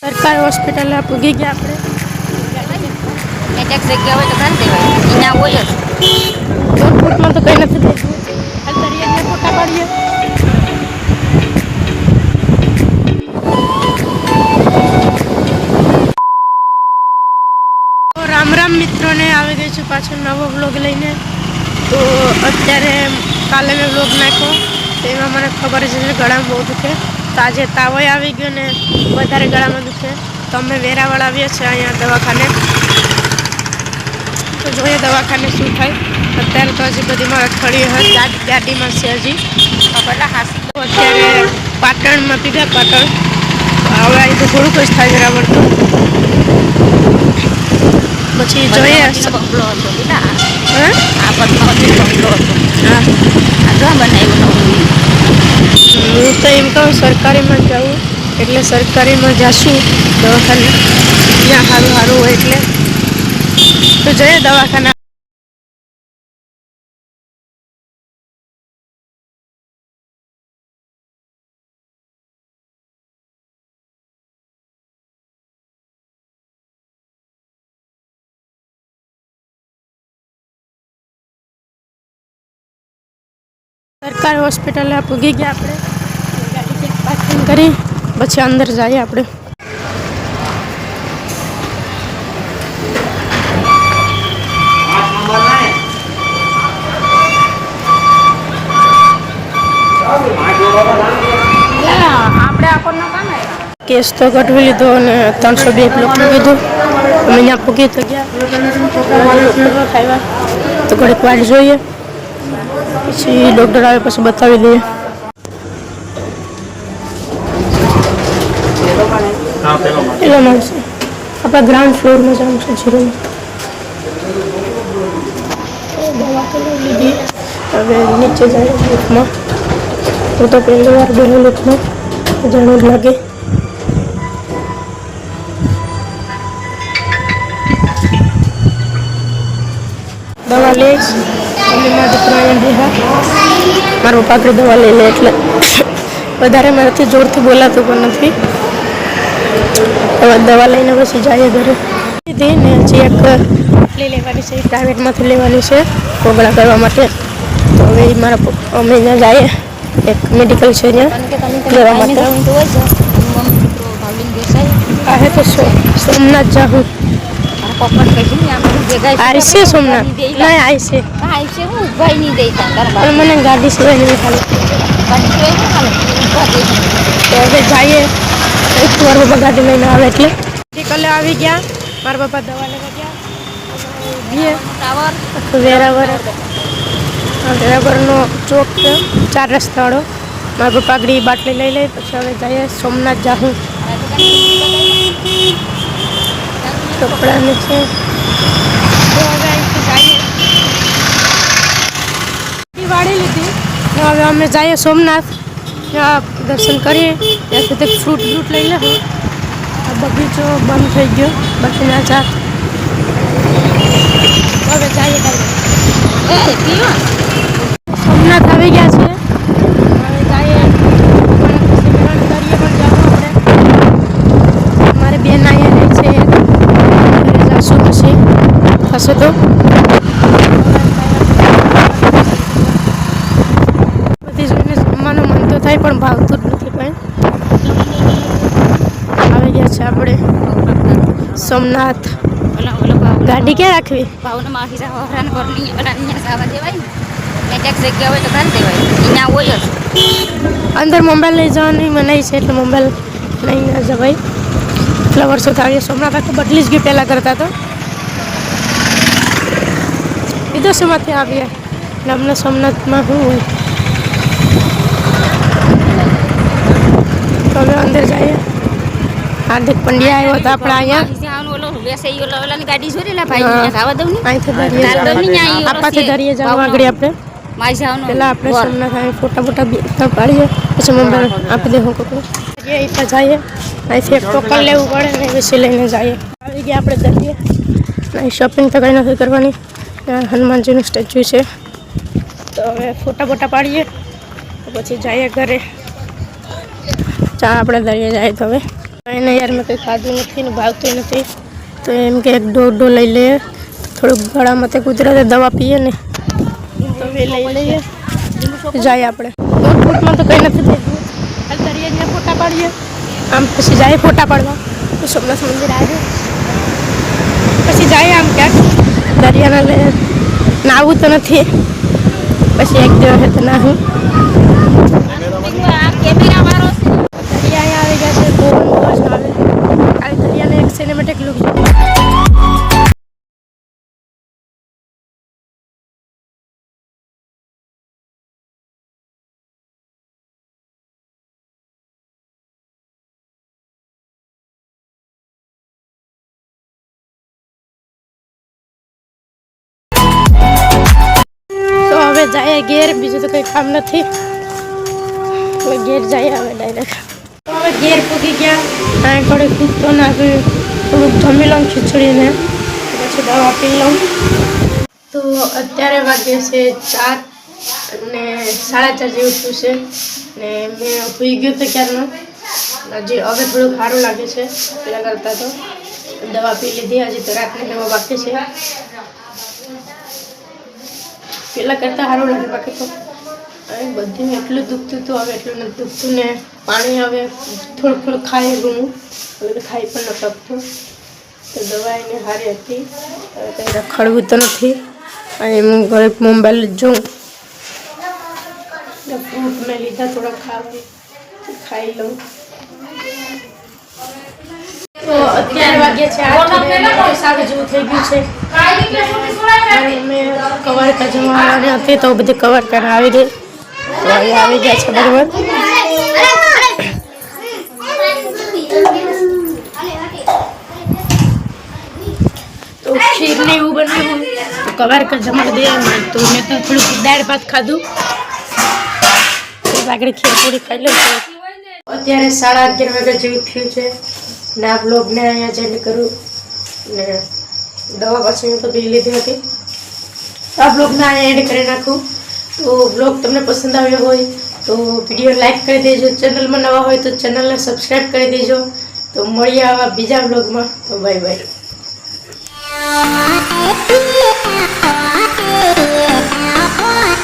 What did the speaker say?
सरकारी हॉस्पिटल पूगी गया अपने एक जगह હોય તો કાંતે હોય અહીંયા હોય જ જોધપુરમાં તો કઈ નથી દેખ્યું અંદર અહીંયા ફોટા પાડીએ તો રામ રામ મિત્રોને આવી ગઈ છું પાછો નવો વ્લોગ લઈને તો અત્યારે કાલે મેં વ્લોગ નાખ્યો તો એમાં મને ખબર છે કે ગળામાં બહુ દુખે તો આજે તાવ આવી ગયો ને વધારે ગળામાં દુખે તો અમે વેરાવળ આવ્યા છે અહીંયા દવાખાને તો જોઈએ દવાખાને શું થાય અત્યારે તો હજી બધી મારા ખડી ગાડીમાં છે હજી અત્યારે પાટણમાં પીધા પાટણ હવે અહીં તો થોડુંક જ થાય વેરાવળ તો પછી જોઈએ બંગલો હતો બેટા હા આ પદ્માવતી બંગલો હતો હા આ જો બનાવ્યો હું તો એમ કહું સરકારીમાં જાઉં એટલે સરકારીમાં જાશું દવાખાને ત્યાં સારું સારું હોય એટલે તો જઈએ દવાખાના सरकारी हॉस्पिटल पूगी गया अपने गाड़ी पार्किंग करी પછી અંદર જઈએ આપણે કેસ તો કટવી લીધો અને 302 બ્લોકનું કીધું અમે અહીંયા પૂગી તો ગયા ખાવા તો ઘડીક વાટ જોઈએ પછી ડૉક્ટર આવે પછી બતાવી દઈએ પેલો માણસ આપણા ગ્રાઉન્ડ ફ્લોરમાં જવાનું છે જીરોમાં દવા તો લઈ લીધી હવે નીચે જાય લિફ્ટમાં હું તો પહેલી વાર ગયો લિફ્ટમાં જાણું જ લાગે દવા લઈશ અને મારા દીકરા અહીંયા મારા પપ્પા આગળ દવા લઈ લે એટલે વધારે મારાથી જોરથી બોલાતું પણ નથી હવે દવા લઈને પછી જઈએ ઘરે લીધી ને હજી એક લઈ લેવાની છે પ્રાઇવેટમાંથી લેવાની છે કોગળા કરવા માટે તો હવે મારા અમે અહીંયા જઈએ એક મેડિકલ છે અહીંયા લેવા માટે આ તો સોમનાથ જાઉં આઈસે સોમનાથ નહીં આઈસે હું ભાઈ નહીં દેતા પણ મને ગાડી સિવાય નહીં ખાલી તો હવે જઈએ એક વાર પપ્પા ગાડી લઈને આવે એટલે મેડિકલે આવી ગયા મારા પપ્પા દવા લેવા ગયા વેરાવળનો ચોક છે 4 રસ્તાવાળો મારા પપ્પા આગળ બાટલી લઈ લે પછી હવે જઈએ સોમનાથ જાઉં કપડાને છે વાળી લીધી હવે અમે જઈએ સોમનાથ દર્શન કરીએ ત્યાં સુધી ફ્રૂટ લઈ લે આ બગીચો બંધ થઈ ગયો બકીના ચાર હવે જઈએ સોમનાથ આવી ગયા છે હવે જઈએ કરીએ પણ જાઉં આપણે મારે બેન અહીંયા રહે છે જશું પછી થશે તો બધી જોઈને જમવાનું મન તો થાય પણ ભાવતું જ નથી કંઈ આવી ગયા છે આપણે સોમનાથ ગાડી ક્યાં રાખવી ભાવને માફી સાવરાન કરની બનાવીને સાવા દેવાય ને એક જગ્યા હોય તો કાંતે હોય અહીંયા હોય જ અંદર મોબાઈલ લઈ જવાની મનાઈ છે એટલે મોબાઈલ લઈને ન જવાય એટલા વર્ષોથી આવીએ સોમનાથ આખું બદલી જ ગયું પહેલાં કરતા તો વિદેશોમાંથી આવીએ એટલે અમને સોમનાથમાં શું હોય તો હવે અંદર જઈએ હાર્દિક પંડ્યા આવ્યો તો આપણે અહીંયા ગાડી છોડી ભાઈ આપાથી દરિયે જવા આગળ આપણે પેલા આપણે સોમનાથ આવી ફોટા પાડીએ પછી મોબાઈલ આપી દે હું કપડું ત્યાં જઈએ અહીંથી એક ટોકન લેવું પડે ને પછી લઈને જઈએ આવી ગયા આપણે દરિયે અહીં શોપિંગ તો કંઈ નથી કરવાની ત્યાં હનુમાનજીનું સ્ટેચ્યુ છે તો હવે ફોટા પાડીએ પછી જઈએ ઘરે ચા આપણે દરિયે જાય તો હવે એને યાર મેં કંઈ ખાધું નથી ને ભાવતું નથી, તો એમ કે એક ડોડો લઈ લઈએ, થોડુંક ગળામાં તે કુદરતી દવા પીએ ને તો એ લઈ લઈએ, જાય આપણે. નોટબુકમાં તો કંઈ નથી ભેગું, દરિયાના ફોટા પાડીએ, આમ પછી જાય ફોટા પાડવા તો સોમનાથ મંદિર આવે, પછી જાય આમ ક્યાંક દરિયાના લે નાવું તો નથી, પછી એક દિવસે તો નાહું. દરિયા આવી ગયા છે, બહુ મજા આવે. આ દરિયાને એક સિનેમેટિક લુક છે. તો હવે જાય ઘેર, બીજું તો કંઈ કામ નથી, હવે ઘેર જાય હવે ડાયરેક્ટ. તો હવે ઘેર પૂગી ગયા, આ ઘડે કૂદતો નાખ્યું, થોડુંક જમી લઉં ખીચડીને, પછી દવા પી લઉં. તો અત્યારે વાગે છે 4 અને 4:30 જેવું થયું છે ને મેં સૂઈ ગયો તો ક્યારનો. હજી હવે થોડુંક સારું લાગે છે પેલા કરતાં, તો દવા પી લીધી, હજી તો રાતની દવા બાકી છે. પેલા કરતાં સારું લાગે, બાકી તો હવે બધું એટલું દુખતું હતું, હવે એટલું નથી દુખતું ને. પાણી હવે થોડુંક થોડુંક ખાઈ ગયું, હવે ખાઈ પણ ન શકતું, તો દવા એને સારી હતી. હવે કંઈ રખડવું તો નથી, અને હું ઘરે મોબાઈલ જોઉં. ફ્રૂટ મેં લીધા થોડા ખાઈ લઉં. તો અત્યારે વાગ્યા છે 8, 7 જેવું થઈ ગયું છે. મેં કવર જમાવાની હતી તો બધી કવર કરીને આવી ગઈ, તો અહીં આવી ગયા છે બરાબર. તો ખીર ને એવું બનાવ્યું, તો કવર જમા દે, તો મેં તો થોડુંક દાળ ભાત ખાધું, આગળ ખીર પૂરી ખાઈ લઉં. અત્યારે 11:30 વાગ્યા જેવું થયું છે ને આ બ્લોગને અહીંયા જેન્ડ કરું ને દવા પાછી હું તો પી લીધી હતી. આ બ્લોગને અહીંયા એડ કરી નાખું. તો બ્લોગ તમને પસંદ આવ્યો હોય તો વિડીયો લાઈક કરી દેજો, ચેનલમાં નવા હોય તો ચેનલને સબસ્ક્રાઈબ કરી દેજો. તો મળીએ આવા બીજા બ્લોગમાં. તો બાય બાય.